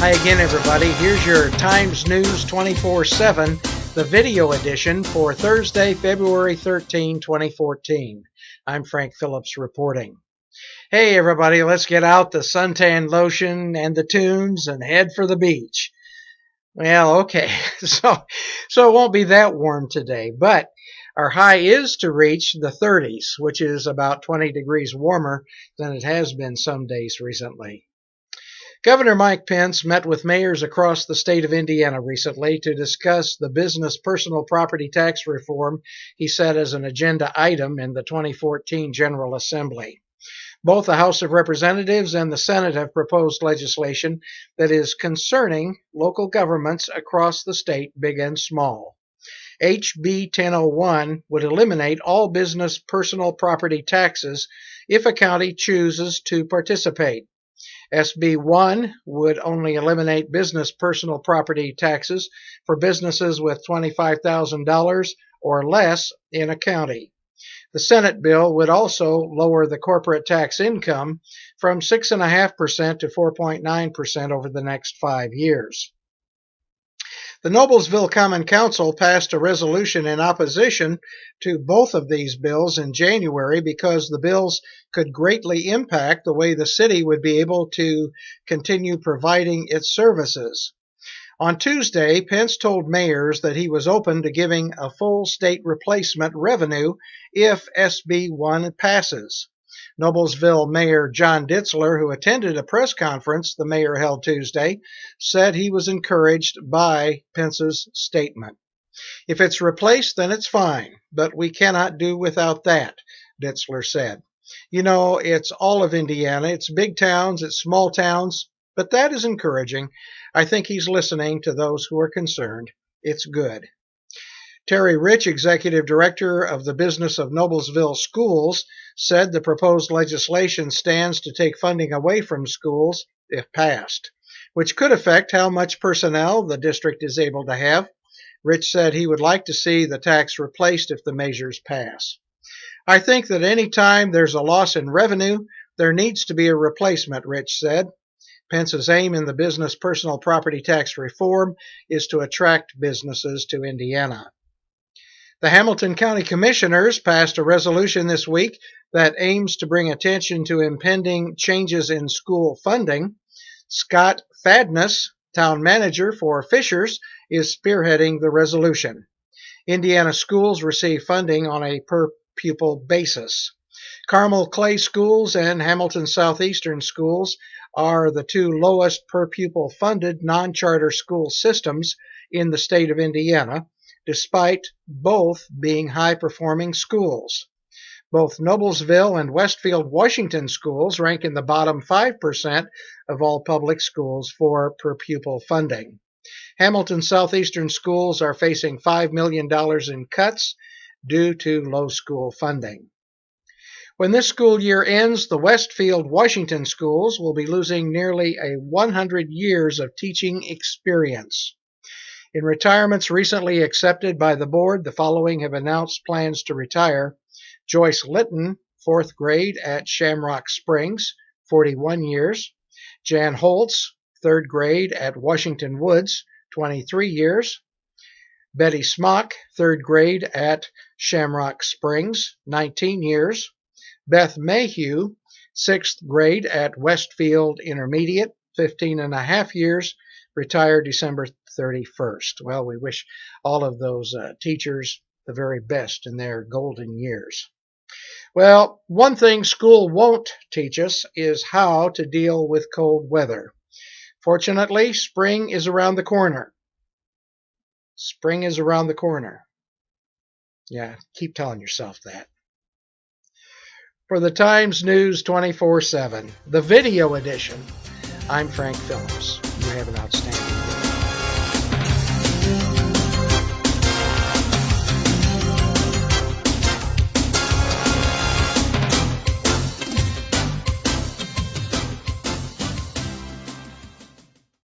Hi again, everybody. Here's your Times News 24/7, the video edition for Thursday, February 13, 2014. I'm Frank Phillips reporting. Hey, everybody, let's get out the suntan lotion and the tunes and head for the beach. Well, okay, so it won't be that warm today, but our high is to reach the 30s, which is about 20 degrees warmer than it has been some days recently. Governor Mike Pence met with mayors across the state of Indiana recently to discuss the business personal property tax reform he set as an agenda item in the 2014 General Assembly. Both the House of Representatives and the Senate have proposed legislation that is concerning local governments across the state, big and small. HB 1001 would eliminate all business personal property taxes if a county chooses to participate. SB 1 would only eliminate business personal property taxes for businesses with $25,000 or less in a county. The Senate bill would also lower the corporate tax income from 6.5% to 4.9% over the next 5 years. The Noblesville Common Council passed a resolution in opposition to both of these bills in January because the bills could greatly impact the way the city would be able to continue providing its services. On Tuesday, Pence told mayors that he was open to giving a full state replacement revenue if SB 1 passes. Noblesville Mayor John Ditzler, who attended a press conference the mayor held Tuesday, said he was encouraged by Pence's statement. If it's replaced, then it's fine, but we cannot do without that, Ditzler said. You know, it's all of Indiana. It's big towns, it's small towns, but that is encouraging. I think he's listening to those who are concerned. It's good. Terry Rich, executive director of the Business of Noblesville Schools, said the proposed legislation stands to take funding away from schools if passed, which could affect how much personnel the district is able to have. Rich said he would like to see the tax replaced if the measures pass. I think that any time there's a loss in revenue, there needs to be a replacement, Rich said. Pence's aim in the business personal property tax reform is to attract businesses to Indiana. The Hamilton County Commissioners passed a resolution this week that aims to bring attention to impending changes in school funding. Scott Fadness, town manager for Fishers, is spearheading the resolution. Indiana schools receive funding on a per-pupil basis. Carmel Clay Schools and Hamilton Southeastern Schools are the two lowest per-pupil funded non-charter school systems in the state of Indiana, despite both being high-performing schools. Both Noblesville and Westfield Washington schools rank in the bottom 5% of all public schools for per-pupil funding. Hamilton Southeastern schools are facing $5 million in cuts due to low school funding. When this school year ends, the Westfield Washington schools will be losing nearly 100 years of teaching experience. In retirements recently accepted by the board, the following have announced plans to retire. Joyce Litton, 4th grade at Shamrock Springs, 41 years. Jan Holtz, 3rd grade at Washington Woods, 23 years. Betty Smock, 3rd grade at Shamrock Springs, 19 years. Beth Mayhew, 6th grade at Westfield Intermediate, 15 and a half years, retired December 31st. Well, we wish all of those teachers the very best in their golden years. Well, one thing school won't teach us is how to deal with cold weather. Fortunately, spring is around the corner. Spring is around the corner. Yeah, keep telling yourself that. For the Times News 24/7, the video edition, I'm Frank Phillips. You have an outstanding day.